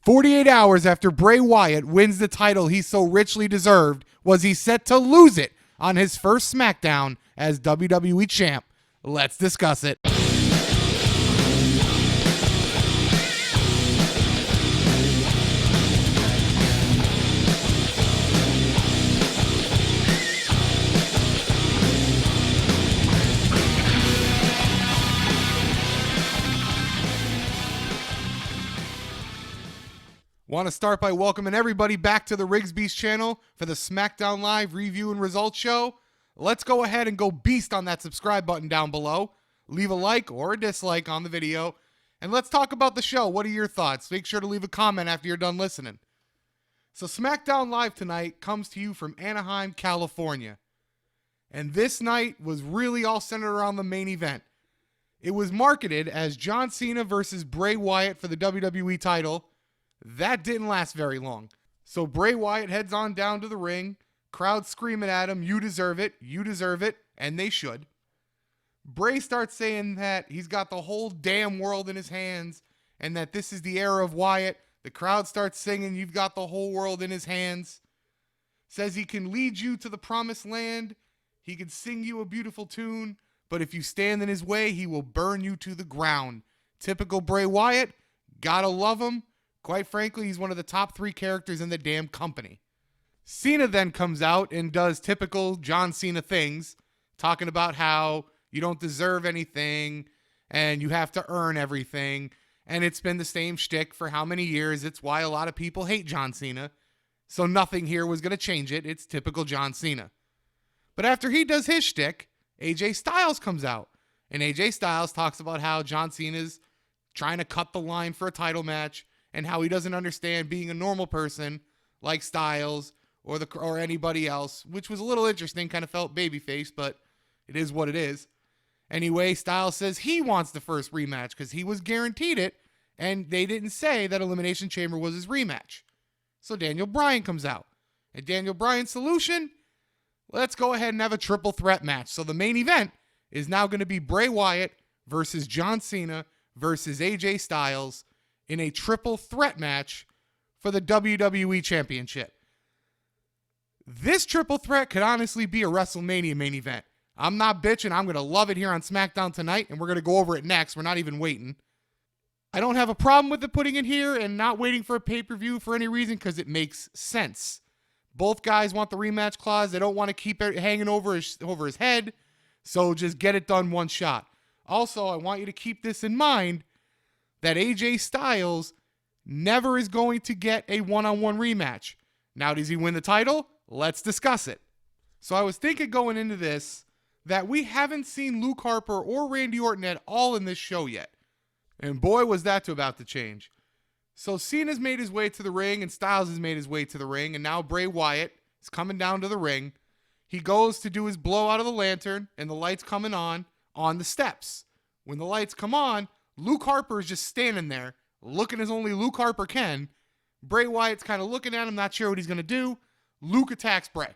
48 hours after Bray Wyatt wins the title he so richly deserved, was he set to lose it on his first Smackdown as WWE Champ. Let's discuss it. Want to start by welcoming everybody back to the Rigsby's channel for the Smackdown Live review and results show. Let's go ahead and go beast on that subscribe button down below. Leave a like or a dislike on the video. And let's talk about the show. What are your thoughts? Make sure to leave a comment after you're done listening. So Smackdown Live tonight comes to you from Anaheim, California. And this night was really all centered around the main event. It was marketed as John Cena versus Bray Wyatt for the WWE title. That didn't last very long. So Bray Wyatt heads on down to the ring, crowd screaming at him, you deserve it, and they should. Bray starts saying that he's got the whole damn world in his hands and that this is the era of Wyatt. The crowd starts singing, you've got the whole world in his hands. Says he can lead you to the promised land, he can sing you a beautiful tune, but if you stand in his way, he will burn you to the ground. Typical Bray Wyatt, gotta love him. Quite frankly, he's one of the top 3 characters in the damn company. Cena then comes out and does typical John Cena things, talking about how you don't deserve anything and you have to earn everything. And it's been the same shtick for how many years? It's why a lot of people hate John Cena. So nothing here was going to change it. It's typical John Cena. But after he does his shtick, AJ Styles comes out. And AJ Styles talks about how John Cena's trying to cut the line for a title match, and how he doesn't understand being a normal person like Styles or anybody else, which was a little interesting, kind of felt babyface, but it is what it is. Anyway, Styles says he wants the first rematch because he was guaranteed it, and they didn't say that Elimination Chamber was his rematch. So Daniel Bryan comes out. And Daniel Bryan's solution, let's go ahead and have a triple threat match. So the main event is now going to be Bray Wyatt versus John Cena versus AJ Styles in a triple threat match for the WWE Championship. This triple threat could honestly be a WrestleMania main event. I'm not bitching. I'm going to love it here on SmackDown tonight, and we're going to go over it next. We're not even waiting. I don't have a problem with it putting it here and not waiting for a pay-per-view for any reason because it makes sense. Both guys want the rematch clause. They don't want to keep it hanging over his head, so just get it done one shot. Also, I want you to keep this in mind, that AJ Styles never is going to get a one-on-one rematch. Now, does he win the title? Let's discuss it. So I was thinking going into this that we haven't seen Luke Harper or Randy Orton at all in this show yet. And boy, was that about to change. So Cena's made his way to the ring and Styles has made his way to the ring. And now Bray Wyatt is coming down to the ring. He goes to do his blow out of the lantern and the lights coming on the steps. When the lights come on, Luke Harper is just standing there, looking as only Luke Harper can. Bray Wyatt's kind of looking at him, not sure what he's going to do. Luke attacks Bray.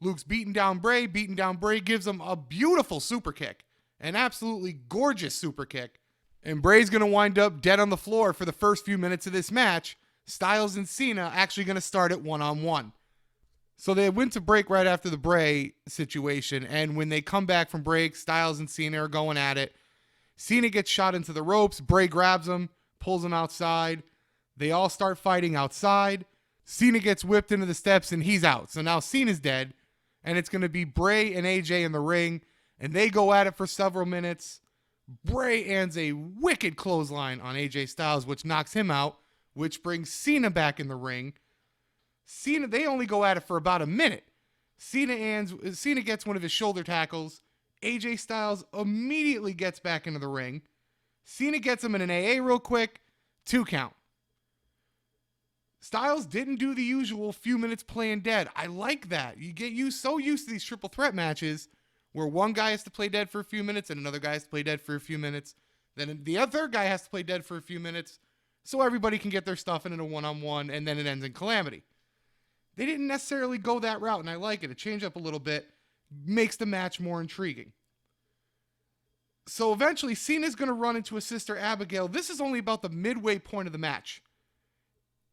Luke's beating down Bray, gives him a beautiful super kick, an absolutely gorgeous super kick. And Bray's going to wind up dead on the floor for the first few minutes of this match. Styles and Cena actually going to start at one-on-one. So they went to break right after the Bray situation, and when they come back from break, Styles and Cena are going at it. Cena gets shot into the ropes. Bray grabs him, pulls him outside. They all start fighting outside. Cena gets whipped into the steps, and he's out. So now Cena's dead, and it's going to be Bray and AJ in the ring, and they go at it for several minutes. Bray ends a wicked clothesline on AJ Styles, which knocks him out, which brings Cena back in the ring. They only go at it for about a minute. Cena gets one of his shoulder tackles. AJ Styles immediately gets back into the ring. Cena gets him in an AA real quick. 2 count. Styles didn't do the usual few minutes playing dead. I like that. You get so used to these triple threat matches where one guy has to play dead for a few minutes and another guy has to play dead for a few minutes. Then the other guy has to play dead for a few minutes so everybody can get their stuff in a one-on-one, and then it ends in calamity. They didn't necessarily go that route, and I like it. It changed up a little bit, makes the match more intriguing. So eventually, Cena's going to run into his sister Abigail. This is only about the midway point of the match.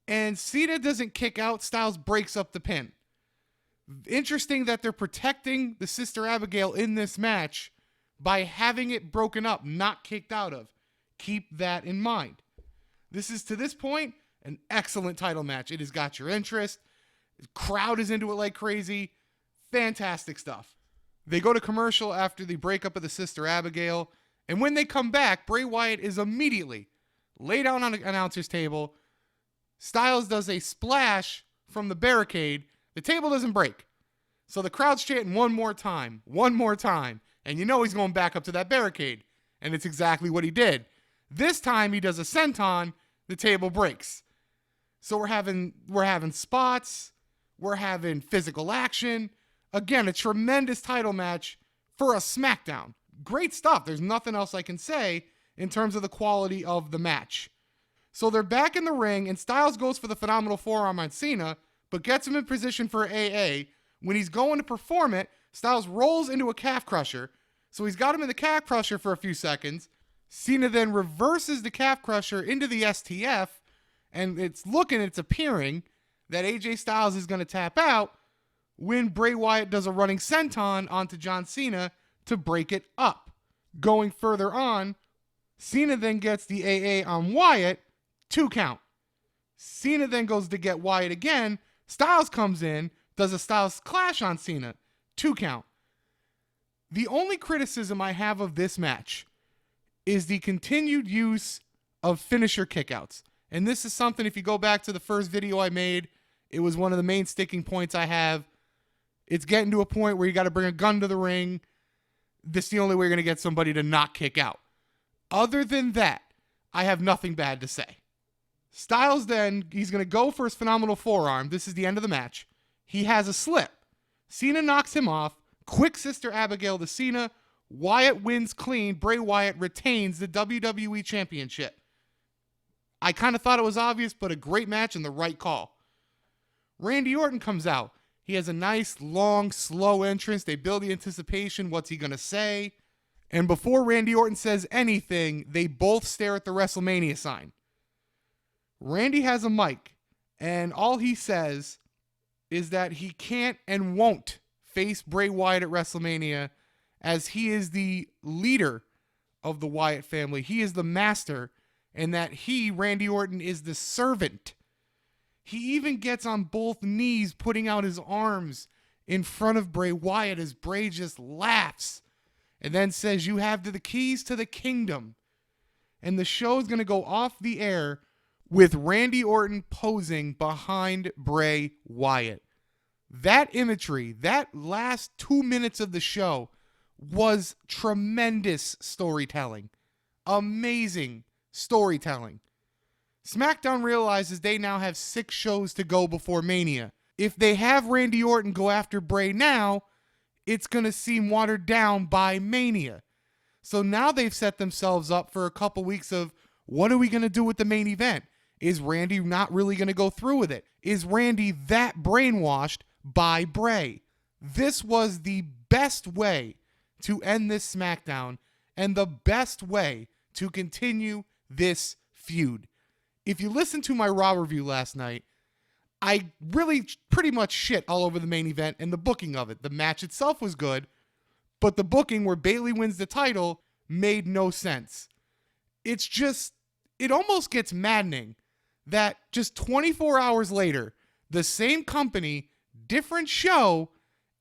And Cena doesn't kick out. Styles breaks up the pin. Interesting that they're protecting the Sister Abigail in this match by having it broken up, not kicked out of. Keep that in mind. This is, to this point, an excellent title match. It has got your interest. The crowd is into it like crazy. Fantastic stuff. They go to commercial after the breakup of the Sister Abigail. And when they come back, Bray Wyatt is immediately laid down on an announcer's table. Styles does a splash from the barricade. The table doesn't break. So the crowd's chanting one more time. And you know he's going back up to that barricade. And it's exactly what he did. This time he does a senton. The table breaks. So we're having spots. We're having physical action. Again, a tremendous title match for a Smackdown. Great stuff. There's nothing else I can say in terms of the quality of the match. So they're back in the ring, and Styles goes for the phenomenal forearm on Cena, but gets him in position for AA. When he's going to perform it, Styles rolls into a calf crusher. So he's got him in the calf crusher for a few seconds. Cena then reverses the calf crusher into the STF, and it's appearing that AJ Styles is going to tap out when Bray Wyatt does a running senton onto John Cena to break it up. Going further on, Cena then gets the AA on Wyatt, 2 count. Cena then goes to get Wyatt again. Styles comes in, does a Styles clash on Cena, 2 count. The only criticism I have of this match is the continued use of finisher kickouts. And this is something, if you go back to the first video I made, it was one of the main sticking points I have. It's getting to a point where you got to bring a gun to the ring. This is the only way you're going to get somebody to not kick out. Other than that, I have nothing bad to say. Styles then, he's going to go for his phenomenal forearm. This is the end of the match. He has a slip. Cena knocks him off. Quick Sister Abigail to Cena. Wyatt wins clean. Bray Wyatt retains the WWE Championship. I kind of thought it was obvious, but a great match and the right call. Randy Orton comes out. He has a nice, long, slow entrance. They build the anticipation. What's he going to say? And before Randy Orton says anything, they both stare at the WrestleMania sign. Randy has a mic, and all he says is that he can't and won't face Bray Wyatt at WrestleMania, as he is the leader of the Wyatt family. He is the master, and that he, Randy Orton, is the servant. He even gets on both knees, putting out his arms in front of Bray Wyatt as Bray just laughs and then says, "You have the keys to the kingdom." And the show is going to go off the air with Randy Orton posing behind Bray Wyatt. That imagery, that last 2 minutes of the show was tremendous storytelling. Amazing storytelling. SmackDown realizes they now have 6 shows to go before Mania. If they have Randy Orton go after Bray now, it's going to seem watered down by Mania. So now they've set themselves up for a couple weeks of, what are we going to do with the main event? Is Randy not really going to go through with it? Is Randy that brainwashed by Bray? This was the best way to end this SmackDown and the best way to continue this feud. If you listened to my Raw review last night, I really pretty much shit all over the main event and the booking of it. The match itself was good, but the booking where Bayley wins the title made no sense. It's just, it almost gets maddening that just 24 hours later, the same company, different show,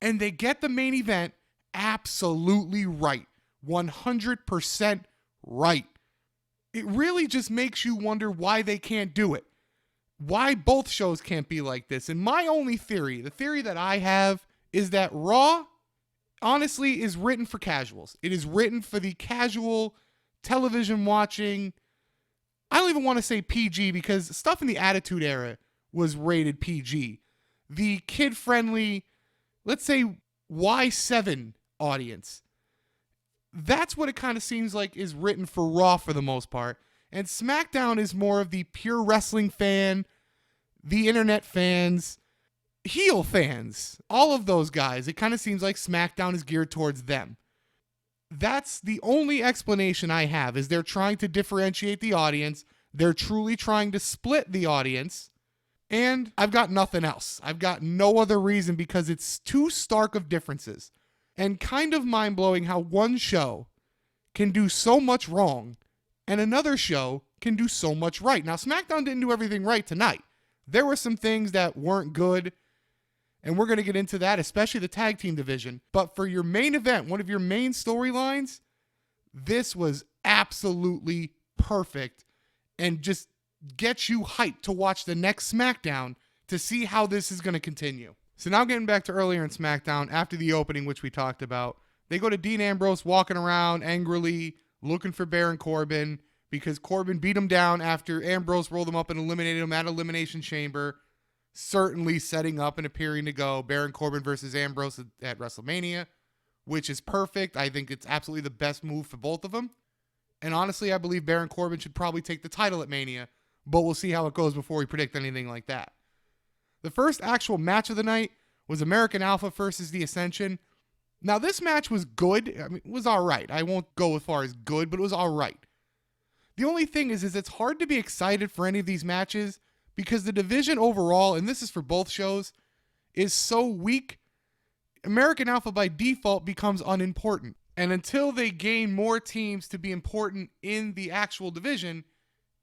and they get the main event absolutely right. 100% right. It really just makes you wonder why they can't do it. Why both shows can't be like this. And my only theory, the theory that I have, is that Raw, honestly, is written for casuals. It is written for the casual television watching. I don't even want to say PG, because stuff in the Attitude Era was rated PG. The kid-friendly, let's say Y7 audience. That's what it kind of seems like is written for Raw for the most part. And SmackDown is more of the pure wrestling fan, the internet fans, heel fans, all of those guys. It kind of seems like SmackDown is geared towards them. That's the only explanation I have, is they're trying to differentiate the audience. They're truly trying to split the audience. And I've got nothing else. I've got no other reason because it's too stark of differences. And kind of mind-blowing how one show can do so much wrong and another show can do so much right. Now, SmackDown didn't do everything right tonight. There were some things that weren't good, and we're going to get into that, especially the tag team division. But for your main event, one of your main storylines, this was absolutely perfect and just gets you hyped to watch the next SmackDown to see how this is going to continue. So now getting back to earlier in SmackDown, after the opening, which we talked about, they go to Dean Ambrose walking around angrily, looking for Baron Corbin, because Corbin beat him down after Ambrose rolled him up and eliminated him at Elimination Chamber, certainly setting up and appearing to go Baron Corbin versus Ambrose at WrestleMania, which is perfect. I think it's absolutely the best move for both of them. And honestly, I believe Baron Corbin should probably take the title at Mania, but we'll see how it goes before we predict anything like that. The first actual match of the night was American Alpha versus The Ascension. Now, this match was good. I mean, it was all right. I won't go as far as good, but it was all right. The only thing is it's hard to be excited for any of these matches because the division overall, and this is for both shows, is so weak. American Alpha by default becomes unimportant. And until they gain more teams to be important in the actual division,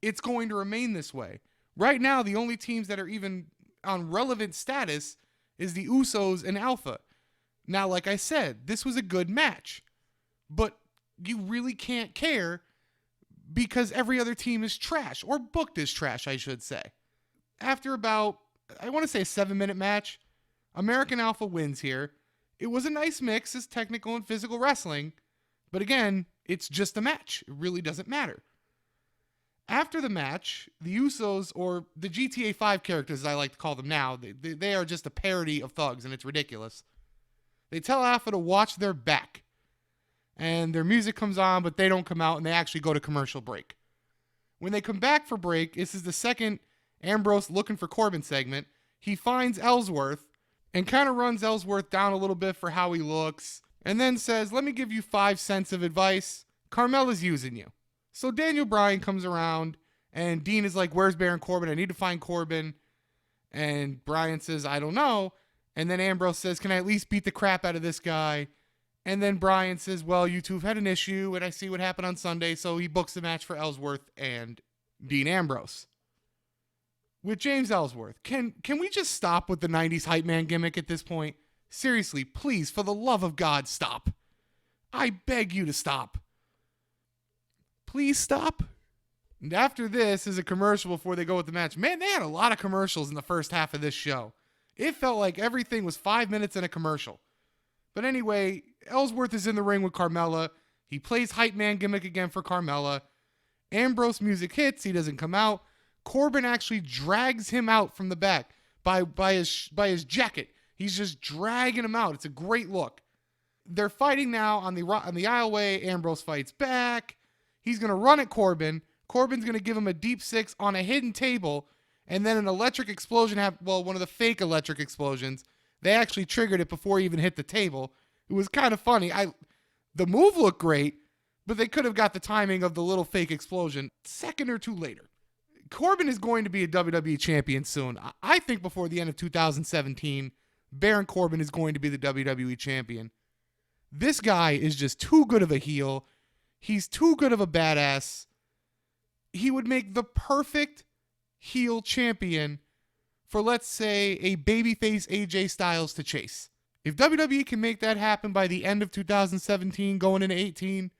it's going to remain this way. Right now, the only teams that are even on relevant status is the Usos and Alpha. Now, like I said, this was a good match, but you really can't care because every other team is trash, or booked as trash, I should say. After about, I want to say a 7-minute match, American Alpha wins here. It was a nice mix as technical and physical wrestling, but again, it's just a match. It really doesn't matter. After the match, the Usos, or the GTA 5 characters as I like to call them now, they are just a parody of thugs, and it's ridiculous. They tell Alpha to watch their back, and their music comes on, but they don't come out, and they actually go to commercial break. When they come back for break, this is the second Ambrose looking for Corbin segment. He finds Ellsworth and kind of runs Ellsworth down a little bit for how he looks, and then says, let me give you 5 cents of advice. Carmella's using you. So Daniel Bryan comes around, and Dean is like, where's Baron Corbin? I need to find Corbin. And Bryan says, I don't know. And then Ambrose says, can I at least beat the crap out of this guy? And then Bryan says, well, you two have had an issue, and I see what happened on Sunday, so he books the match for Ellsworth and Dean Ambrose. With James Ellsworth, can we just stop with the 90s hype man gimmick at this point? Seriously, please, for the love of God, stop. I beg you to stop. Please stop. And after this is a commercial before they go with the match. Man, they had a lot of commercials in the first half of this show. It felt like everything was 5 minutes in a commercial. But anyway, Ellsworth is in the ring with Carmella. He plays hype man gimmick again for Carmella. Ambrose music hits. He doesn't come out. Corbin actually drags him out from the back by his jacket. He's just dragging him out. It's a great look. They're fighting now on the aisleway. Ambrose fights back. He's going to run at Corbin. Corbin's going to give him a deep 6 on a hidden table, and then an electric explosion one of the fake electric explosions. They actually triggered it before he even hit the table. It was kind of funny. The move looked great, but they could have got the timing of the little fake explosion a second or two later. Corbin is going to be a WWE champion soon. I think before the end of 2017, Baron Corbin is going to be the WWE champion. This guy is just too good of a heel. He's too good of a badass. He would make the perfect heel champion for, let's say, a babyface AJ Styles to chase. If WWE can make that happen by the end of 2017, going into 18,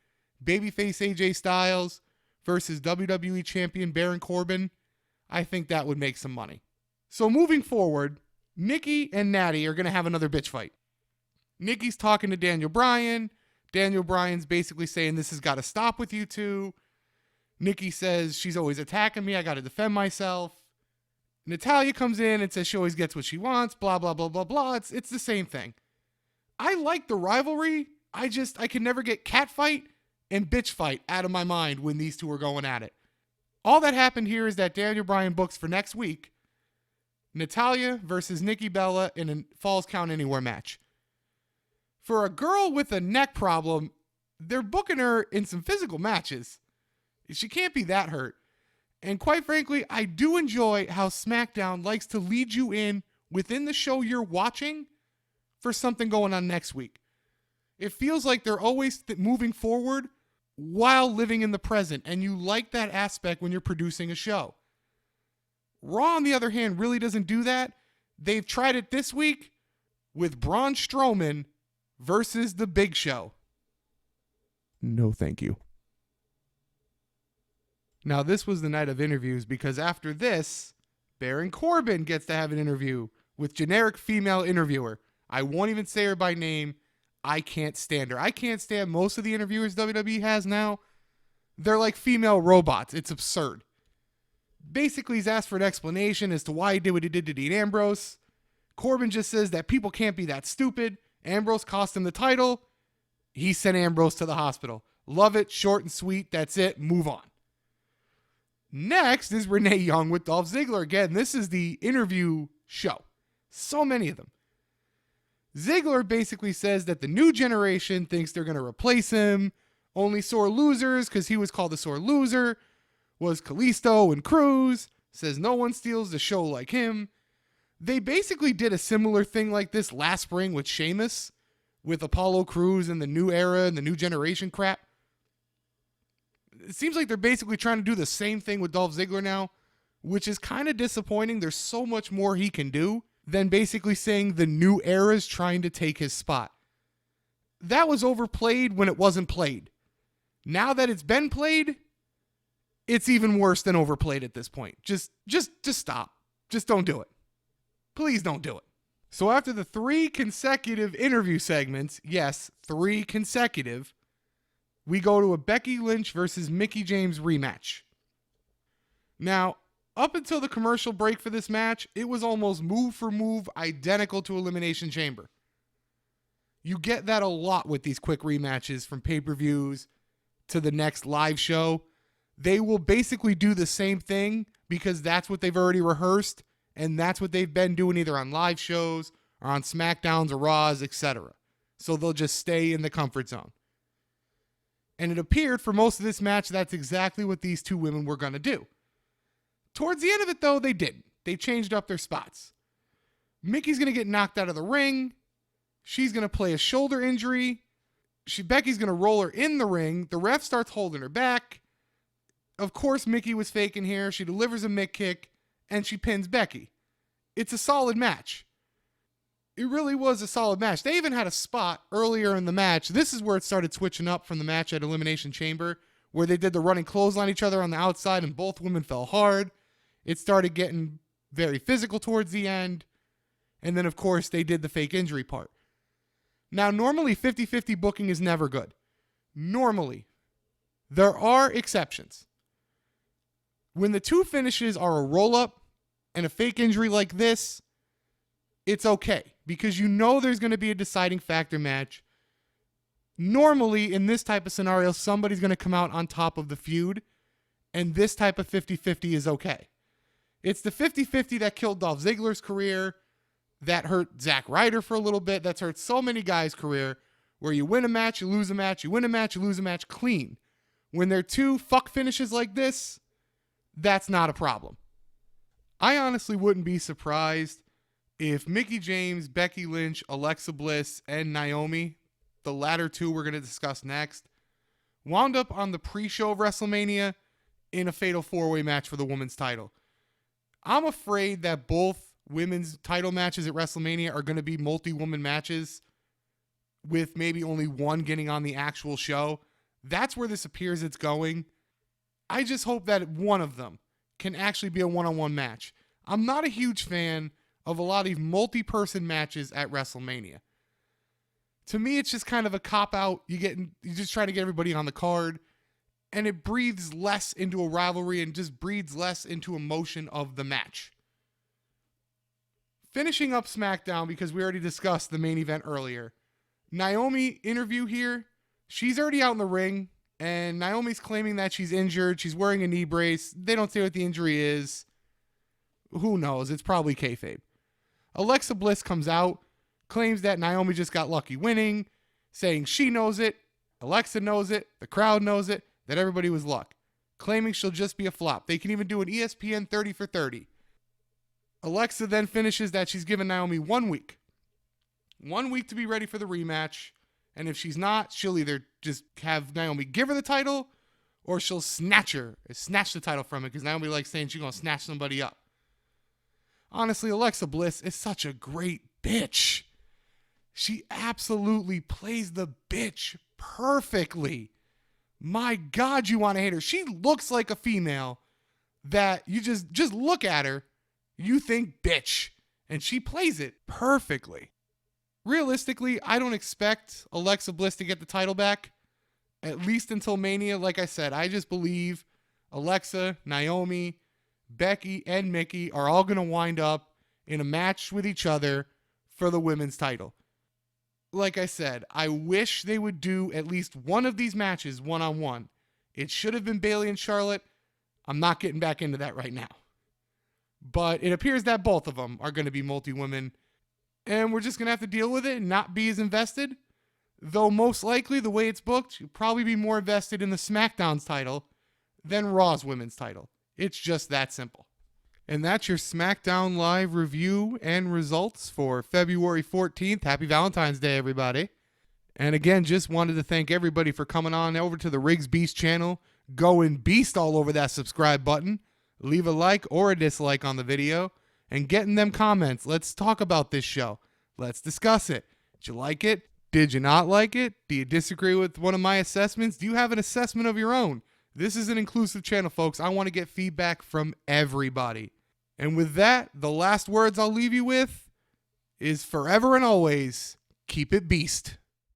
babyface AJ Styles versus WWE champion Baron Corbin, I think that would make some money. So moving forward, Nikki and Natty are going to have another bitch fight. Nikki's talking to Daniel Bryan. Daniel Bryan's basically saying, this has got to stop with you two. Nikki says, she's always attacking me. I got to defend myself. Natalya comes in and says she always gets what she wants, blah, blah, blah, blah, blah. It's the same thing. I like the rivalry. I can never get catfight and bitch fight out of my mind when these two are going at it. All that happened here is that Daniel Bryan books for next week Natalya versus Nikki Bella in a Falls Count Anywhere match. For a girl with a neck problem, they're booking her in some physical matches. She can't be that hurt. And quite frankly, I do enjoy how SmackDown likes to lead you in within the show you're watching for something going on next week. It feels like they're always moving forward while living in the present, and you like that aspect when you're producing a show. Raw, on the other hand, really doesn't do that. They've tried it this week with Braun Strowman versus The Big Show. No, thank you. Now, this was the night of interviews because after this, Baron Corbin gets to have an interview with generic female interviewer. I won't even say her by name. I can't stand her. I can't stand most of the interviewers WWE has now. They're like female robots. It's absurd. Basically, he's asked for an explanation as to why he did what he did to Dean Ambrose. Corbin just says that people can't be that stupid. Ambrose cost him the title. He sent Ambrose to the hospital. Love it. Short and sweet. That's it. Move on. Next is Renee Young with Dolph Ziggler. Again, this is the interview show. So many of them. Ziggler basically says that the new generation thinks they're going to replace him. Only sore losers, because he was called a sore loser, was Kalisto and Cruz. Says no one steals the show like him. They basically did a similar thing like this last spring with Sheamus, with Apollo Crews and the new era and the new generation crap. It seems like they're basically trying to do the same thing with Dolph Ziggler now, which is kind of disappointing. There's so much more he can do than basically saying the new era is trying to take his spot. That was overplayed when it wasn't played. Now that it's been played, it's even worse than overplayed at this point. Just stop. Just don't do it. Please don't do it. So after the 3 consecutive interview segments, yes, 3 consecutive, we go to a Becky Lynch versus Mickie James rematch. Now, up until the commercial break for this match, it was almost move for move identical to Elimination Chamber. You get that a lot with these quick rematches from pay-per-views to the next live show. They will basically do the same thing because that's what they've already rehearsed, and that's what they've been doing either on live shows or on Smackdowns or Raws, etc. So they'll just stay in the comfort zone. And it appeared for most of this match that's exactly what these two women were going to do. Towards the end of it, though, they didn't. They changed up their spots. Mickey's going to get knocked out of the ring. She's going to play a shoulder injury. Becky's going to roll her in the ring. The ref starts holding her back. Of course, Mickie was faking here. She delivers a Mick kick, and she pins Becky. It's a solid match. It really was a solid match. They even had a spot earlier in the match. This is where it started switching up from the match at Elimination Chamber, where they did the running clothesline each other on the outside, and both women fell hard. It started getting very physical towards the end. And then, of course, they did the fake injury part. Now, normally 50-50 booking is never good. Normally. There are exceptions. When the two finishes are a roll-up and a fake injury like this, it's okay because you know there's going to be a deciding factor match. Normally, in this type of scenario, somebody's going to come out on top of the feud, and this type of 50-50 is okay. It's the 50-50 that killed Dolph Ziggler's career, that hurt Zack Ryder for a little bit, that's hurt so many guys' career, where you win a match, you lose a match, you win a match, you lose a match, clean. When there are two fuck finishes like this, that's not a problem. I honestly wouldn't be surprised if Mickie James, Becky Lynch, Alexa Bliss, and Naomi, the latter two we're going to discuss next, wound up on the pre-show of WrestleMania in a fatal 4-way match for the women's title. I'm afraid that both women's title matches at WrestleMania are going to be multi-woman matches with maybe only one getting on the actual show. That's where this appears it's going. I just hope that one of them can actually be a one-on-one match. I'm not a huge fan of a lot of multi-person matches at WrestleMania. To me, it's just kind of a cop-out. You just try to get everybody on the card, and it breathes less into a rivalry and just breathes less into emotion of the match. Finishing up SmackDown, because we already discussed the main event earlier. Naomi interview here. She's already out in the ring, and Naomi's claiming that she's injured. She's wearing a knee brace. They don't say what the injury is. Who knows? It's probably kayfabe. Alexa Bliss comes out, claims that Naomi just got lucky winning, saying she knows it, Alexa knows it, the crowd knows it, that everybody was luck. claiming she'll just be a flop. They can even do an ESPN 30 for 30. Alexa then finishes that she's given Naomi 1 week. 1 week to be ready for the rematch. And if she's not, she'll either just have Naomi give her the title, or she'll snatch the title from her, because Naomi likes saying she's going to snatch somebody up. Honestly, Alexa Bliss is such a great bitch. She absolutely plays the bitch perfectly. My God, you want to hate her. She looks like a female that you just look at her, you think bitch, and she plays it perfectly. Realistically, I don't expect Alexa Bliss to get the title back, at least until Mania. Like I said, I just believe Alexa, Naomi, Becky, and Mickie are all going to wind up in a match with each other for the women's title. Like I said, I wish they would do at least one of these matches one-on-one. It should have been Bayley and Charlotte. I'm not getting back into that right now. But it appears that both of them are going to be multi-women, and we're just going to have to deal with it and not be as invested. Though most likely, the way it's booked, you'll probably be more invested in the SmackDown's title than Raw's women's title. It's just that simple. And that's your SmackDown Live review and results for February 14th. Happy Valentine's Day, everybody. And again, just wanted to thank everybody for coming on over to the Riggs Beast channel. Go and beast all over that subscribe button. Leave a like or a dislike on the video. And get in them comments. Let's talk about this show. Let's discuss it. Did you like it? Did you not like it? Do you disagree with one of my assessments? Do you have an assessment of your own? This is an inclusive channel, folks. I want to get feedback from everybody. And with that, the last words I'll leave you with is forever and always, keep it beast.